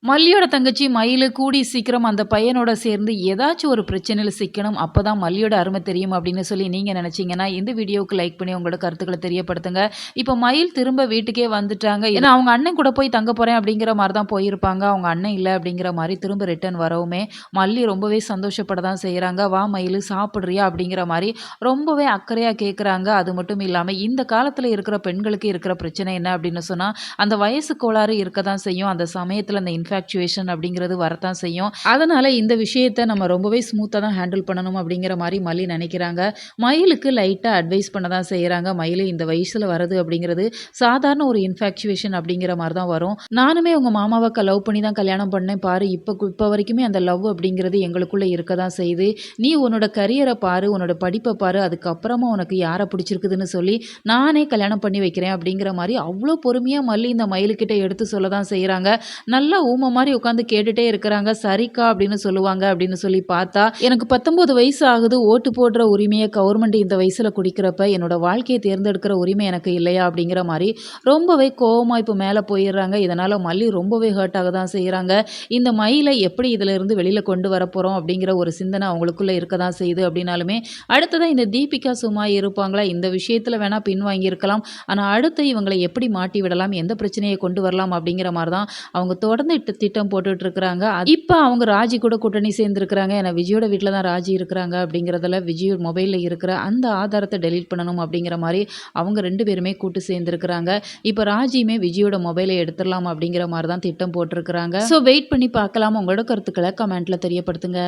மல்லியோட தங்கச்சி மயிலு கூடி சீக்கிரம் அந்த பையனோட சேர்ந்து ஏதாச்சும் ஒரு பிரச்சனையில சிக்கணும். அப்பதான் மல்லியோட அருமை தெரியும் அப்படின்னு சொல்லி நீங்க நினைச்சீங்கன்னா, இந்த வீடியோவுக்கு லைக் பண்ணி உங்களோட கருத்துக்கள தெரியப்படுத்துங்க. இப்ப மயில் திரும்ப வீட்டுக்கே வந்துட்டாங்க. ஏன்னா அவங்க அண்ணன் கூட போய் தங்க போறேன் அப்படிங்கிற மாரி தான் போயிருப்பாங்க. அவங்க அண்ணன் இல்ல அப்படிங்கிற மாரி திரும்ப ரிட்டர்ன் வரவுமே, மல்லி ரொம்பவே சந்தோஷப்பட தான் செய்றாங்க. "வா மயிலு சாப்பிடுறியா?" அப்படிங்கிற மாரி ரொம்பவே அக்கறையா கேட்குறாங்க. அது மட்டும் இல்லாம இந்த காலத்துல இருக்கிற பெண்களுக்கு இருக்கிற பிரச்சனை என்ன அப்படின்னு சொன்னா, அந்த வயசு கோளாறு இருக்க தான் செய்யும். அந்த சமயத்துல அந்த இன்ஃபாக்சுவேஷன் அப்படிங்கிறது வரத்தான் செய்யும். அதனால இந்த விஷயத்த நம்ம ரொம்பவே ஸ்மூத்தா தான் ஹேண்டில் பண்ணணும் அப்படிங்கிற மாரி மல்லி நெனைக்கிறாங்க. மயிலுக்கு லைட்டா அட்வைஸ் பண்ண தான் செய்றாங்க. மயிலு இந்த வயசுல வரது அப்படிங்கிறது சாதாரண ஒரு இன்ஃபாக்சுவேஷன் அப்படிங்கிற மாரி தான் வரும். நானுமே உங்க மாமாவ லவ் பண்ணி தான் கல்யாணம் பண்ணேன் பாரு. இப்ப வரைக்குமே அந்த லவ் அப்படிங்கிறது எங்களுக்குள்ள இருக்க தான் செய்யுது. நீ உன்னோட கரியர பாரு, உன்னோட படிப்ப பாரு. அதுக்கப்புறமா உனக்கு யார பிடிச்சிருக்குதுன்னு சொல்லி நானே கல்யாணம் பண்ணி வைக்கிறேன் அப்படிங்கிற மாரி அவ்ளோ பொறுமையா மல்லி இந்த மயிலுக்கிட்ட எடுத்து சொல்ல தான் செய்றாங்க. நல்லா ஊம மாரி உட்காந்து கேட்டுட்டே இருக்கிறாங்க. சரிக்கா அப்படின்னு சொல்லுவாங்க அப்படின்னு சொல்லி பார்த்தா, எனக்கு 19 வயசு ஆகுது. ஓட்டு போடுற உரிமைய கவர்மெண்ட் இந்த வயசுல குடிக்கிறப்ப, என்னோட வாழ்க்கைய தேர்ந்தெடுக்கிற உரிமை எனக்கு இல்லையா? அப்படிங்கிற மாரி ரொம்பவே கோவமா இப்ப மேல போயிர்றாங்க. இதனால மல்லி ரொம்பவே ஹர்ட் ஆக தான் செய்றாங்க. இந்த மயில எப்படி இதிலிருந்து வெளில கொண்டு வரப்போறோம் அப்படிங்கிற ஒரு சிந்தனை அவங்களுக்குள்ள இருக்க தான் செய்யுது அப்படின்னாலுமே, அடுத்ததா இந்த தீபிகா சும்மா இருப்பாங்களா? இந்த விஷயத்துல வேணா பின்வாங்கியிருக்கலாம். ஆனா அடுத்து இவங்கள எப்படி மாட்டி விடலாம்? எந்த பிரச்சனைய கொண்டு வரலாம்? அப்படிங்கிற மாரி தான் அவங்க தொடர்ந்து திட்டம் போட்டுட்டு இருக்கிறாங்க. இப்ப அவங்க ராஜி கூட கூட்டணி சேர்ந்திருக்கிறாங்க. ஏன்னா விஜயோட வீட்ல தான் ராஜி இருக்கிறாங்க அப்படிங்கிறதுல விஜய் மொபைல்ல இருக்கிற அந்த ஆதாரத்த டெலீட் பண்ணணும் அப்படிங்கிற மாரி அவங்க 2 பேருமே கூட்டு சேர்ந்திருக்கிறாங்க. இப்ப ராஜியுமே விஜயோட மொபைல எடுத்துறலாம் அப்படிங்கிற மாரி தான் திட்டம் போட்டிருக்கிறாங்க. ஸோ வெயிட் பண்ணி பார்க்கலாம். உங்களோட கருத்துக்கள கமெண்ட்ல தெரியப்படுத்துங்க.